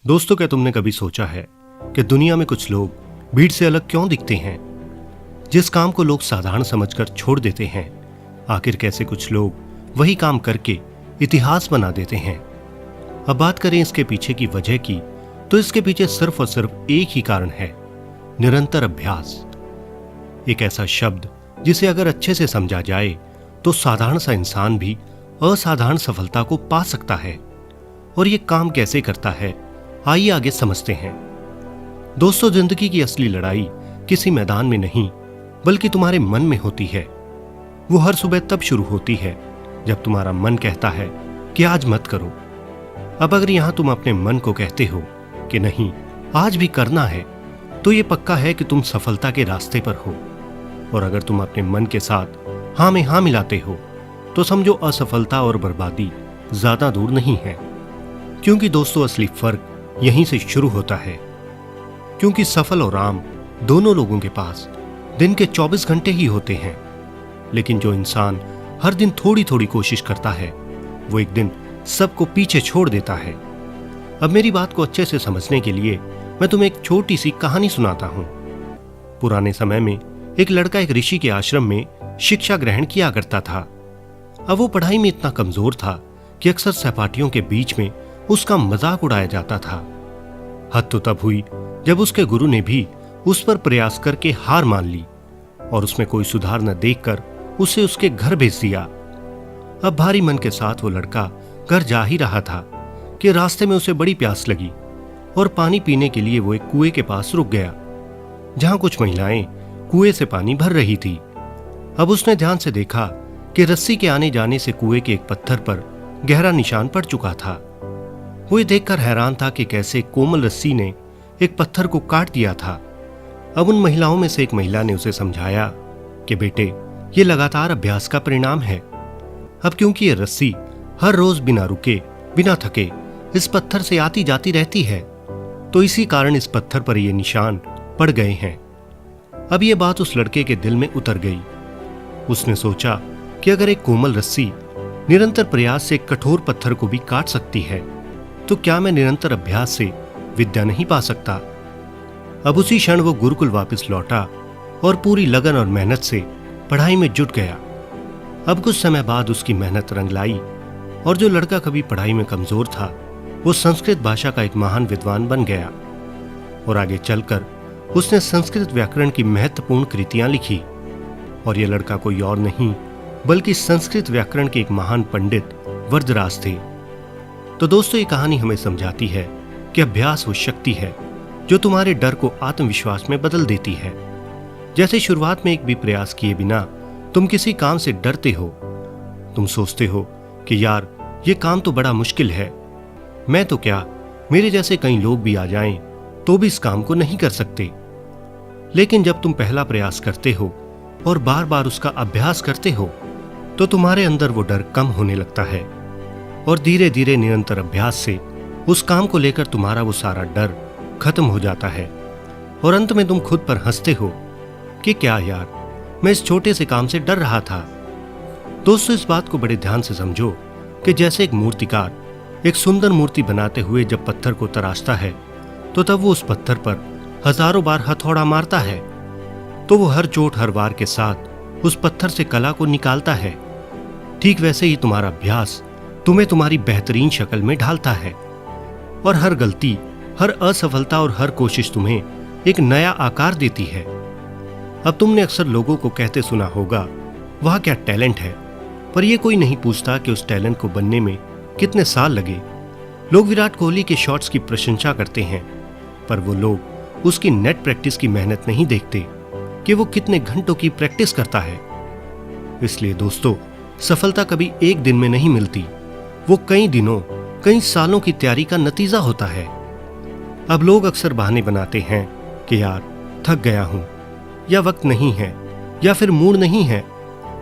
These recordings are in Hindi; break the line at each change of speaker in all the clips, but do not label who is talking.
दोस्तों, क्या तुमने कभी सोचा है कि दुनिया में कुछ लोग भीड़ से अलग क्यों दिखते हैं? जिस काम को लोग साधारण समझकर छोड़ देते हैं, आखिर कैसे कुछ लोग वही काम करके इतिहास बना देते हैं। अब बात करें इसके पीछे की वजह की, तो इसके पीछे सिर्फ और सिर्फ एक ही कारण है, निरंतर अभ्यास। एक ऐसा शब्द जिसे अगर अच्छे से समझा जाए तो साधारण सा इंसान भी असाधारण सफलता को पा सकता है। और ये काम कैसे करता है, आइए आगे समझते हैं। दोस्तों, जिंदगी की असली लड़ाई किसी मैदान में नहीं बल्कि तुम्हारे मन में होती है। वो हर सुबह तब शुरू होती है जब तुम्हारा मन कहता है कि आज मत करो। अब अगर यहां तुम अपने मन को कहते हो कि नहीं, आज भी करना है, तो ये पक्का है कि तुम सफलता के रास्ते पर हो। और अगर तुम अपने मन के साथ हाँ में हाँ मिलाते हो तो समझो असफलता और बर्बादी ज्यादा दूर नहीं है। क्योंकि दोस्तों, असली फर्क यहीं से शुरू होता है। क्योंकि सफल और आम दोनों लोगों के पास दिन के 24 घंटे ही होते हैं, लेकिन जो इंसान हर दिन थोड़ी थोड़ी कोशिश करता है वो एक दिन सबको पीछे छोड़ देता है। अब मेरी बात को अच्छे से समझने के लिए मैं तुम्हें एक छोटी सी कहानी सुनाता हूं। पुराने समय में एक लड़का एक ऋषि के आश्रम में शिक्षा ग्रहण किया करता था। अब वो पढ़ाई में इतना कमजोर था कि अक्सर सहपाठियों के बीच में उसका मजाक उड़ाया जाता था। हद तो तब हुई जब उसके गुरु ने भी उस पर प्रयास करके हार मान ली और उसमें कोई सुधार न देखकर उसे उसके घर भेज दिया। अब भारी मन के साथ वो लड़का घर जा ही रहा था कि रास्ते में उसे बड़ी प्यास लगी और पानी पीने के लिए वो एक कुएं के पास रुक गया, जहां कुछ महिलाएं कुएं से पानी भर रही थी। अब उसने ध्यान से देखा कि रस्सी के आने जाने से कुएं के एक पत्थर पर गहरा निशान पड़ चुका था। वो ये देखकर हैरान था कि कैसे कोमल रस्सी ने एक पत्थर को काट दिया था। अब उन महिलाओं में से एक महिला ने उसे समझाया कि बेटे, ये लगातार अभ्यास का परिणाम है। अब क्योंकि ये रस्सी हर रोज बिना रुके बिना थके इस पत्थर से आती जाती रहती है, तो इसी कारण इस पत्थर पर ये निशान पड़ गए हैं। अब ये बात उस लड़के के दिल में उतर गई। उसने सोचा कि अगर एक कोमल रस्सी निरंतर प्रयास से एक कठोर पत्थर को भी काट सकती है, तो क्या मैं निरंतर अभ्यास से विद्या नहीं पा सकता? अब उसी क्षण वो गुरुकुल वापस लौटा और पूरी लगन और मेहनत से पढ़ाई में जुट गया। अब कुछ समय बाद उसकी मेहनत रंग लाई और जो लड़का कभी पढ़ाई में कमजोर था, वो संस्कृत भाषा का एक महान विद्वान बन गया। और आगे चलकर उसने संस्कृत व्याकरण की महत्वपूर्ण कृतियां लिखी। और यह लड़का कोई और नहीं बल्कि संस्कृत व्याकरण के एक महान पंडित वरदराज थे। तो दोस्तों, ये कहानी हमें समझाती है कि अभ्यास वो शक्ति है जो तुम्हारे डर को आत्मविश्वास में बदल देती है। जैसे शुरुआत में एक भी प्रयास किए बिना तुम किसी काम से डरते हो। तुम सोचते हो कि यार, ये काम तो बड़ा मुश्किल है, मैं तो क्या, मेरे जैसे कई लोग भी आ जाएं तो भी इस काम को नहीं कर सकते। लेकिन जब तुम पहला प्रयास करते हो और बार बार उसका अभ्यास करते हो, तो तुम्हारे अंदर वो डर कम होने लगता है और धीरे धीरे निरंतर अभ्यास से उस काम को लेकर तुम्हारा वो सारा डर खत्म हो जाता है। और अंत में तुम खुद पर हंसते हो कि क्या यार, मैं इस छोटे से काम से डर रहा था। दोस्तों, इस बात को बड़े ध्यान से समझो कि जैसे एक मूर्तिकार एक सुंदर मूर्ति बनाते हुए जब पत्थर को तराशता है, तो तब वो उस पत्थर पर हजारों बार हथौड़ा मारता है, तो वो हर चोट हर वार के साथ उस पत्थर से कला को निकालता है। ठीक वैसे ही तुम्हारा अभ्यास तुम्हें तुम्हारी बेहतरीन शक्ल में ढालता है। और हर गलती, हर असफलता और हर कोशिश तुम्हें एक नया आकार देती है। अब तुमने अक्सर लोगों को कहते सुना होगा, वह क्या टैलेंट है, पर यह कोई नहीं पूछता कि उस टैलेंट को बनने में कितने साल लगे। लोग विराट कोहली के शॉट्स की प्रशंसा करते हैं, पर वो लोग उसकी नेट प्रैक्टिस की मेहनत नहीं देखते कि वो कितने घंटों की प्रैक्टिस करता है। इसलिए दोस्तों, सफलता कभी एक दिन में नहीं मिलती, वो कई दिनों कई सालों की तैयारी का नतीजा होता है। अब लोग अक्सर बहाने बनाते हैं कि यार, थक गया हूं, या वक्त नहीं है, या फिर मूड नहीं है।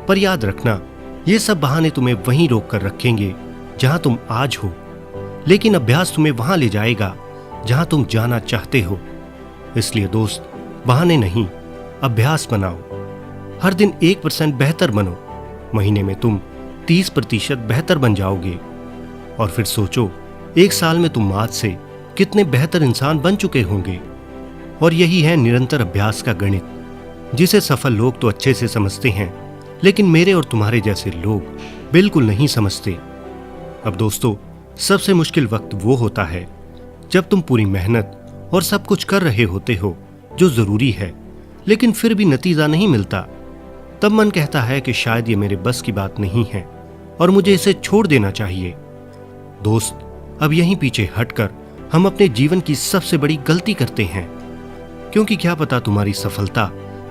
पर याद रखना, ये सब बहाने तुम्हें वहीं रोक कर रखेंगे जहां तुम आज हो, लेकिन अभ्यास तुम्हें वहां ले जाएगा जहां तुम जाना चाहते हो। इसलिए दोस्त, बहाने नहीं, अभ्यास बनाओ। हर दिन 1% बेहतर बनो। महीने में तुम 30% बेहतर बन जाओगे। और फिर सोचो, एक साल में तुम आज से कितने बेहतर इंसान बन चुके होंगे। और यही है निरंतर अभ्यास का गणित, जिसे सफल लोग तो अच्छे से समझते हैं, लेकिन मेरे और तुम्हारे जैसे लोग बिल्कुल नहीं समझते। अब दोस्तों, सबसे मुश्किल वक्त वो होता है जब तुम पूरी मेहनत और सब कुछ कर रहे होते हो जो जरूरी है, लेकिन फिर भी नतीजा नहीं मिलता। तब मन कहता है कि शायद ये मेरे बस की बात नहीं है और मुझे इसे छोड़ देना चाहिए। दोस्त, अब यहीं पीछे हटकर हम अपने जीवन की सबसे बड़ी गलती करते हैं, क्योंकि क्या पता तुम्हारी सफलता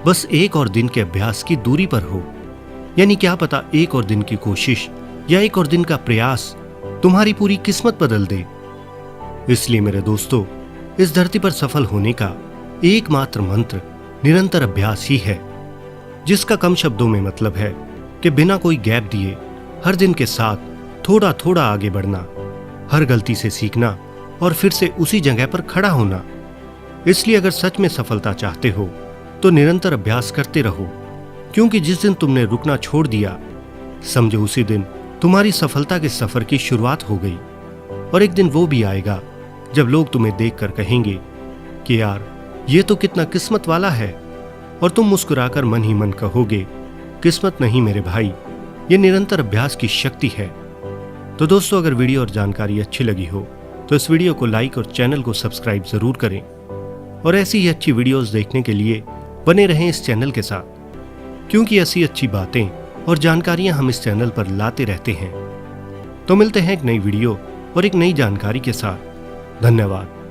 बस एक और दिन के अभ्यास की दूरी पर हो। यानी क्या पता एक और दिन की कोशिश या एक और दिन का प्रयास तुम्हारी पूरी किस्मत बदल दे। इसलिए मेरे दोस्तों, इस धरती पर सफल होने का एकमात्र मंत्र निरंतर अभ्यास ही है, जिसका कम शब्दों में मतलब है कि बिना कोई गैप दिए हर दिन के साथ थोड़ा थोड़ा आगे बढ़ना, हर गलती से सीखना और फिर से उसी जगह पर खड़ा होना। इसलिए अगर सच में सफलता चाहते हो तो निरंतर अभ्यास करते रहो, क्योंकि जिस दिन तुमने रुकना छोड़ दिया, समझो उसी दिन तुम्हारी सफलता के सफर की शुरुआत हो गई। और एक दिन वो भी आएगा जब लोग तुम्हें देखकर कहेंगे कि यार, ये तो कितना किस्मत वाला है, और तुम मुस्कुराकर मन ही मन कहोगे, किस्मत नहीं मेरे भाई, ये निरंतर अभ्यास की शक्ति है। तो दोस्तों, अगर वीडियो और जानकारी अच्छी लगी हो तो इस वीडियो को लाइक और चैनल को सब्सक्राइब जरूर करें, और ऐसी ही अच्छी वीडियोस देखने के लिए बने रहें इस चैनल के साथ, क्योंकि ऐसी अच्छी बातें और जानकारियां हम इस चैनल पर लाते रहते हैं। तो मिलते हैं एक नई वीडियो और एक नई जानकारी के साथ। धन्यवाद।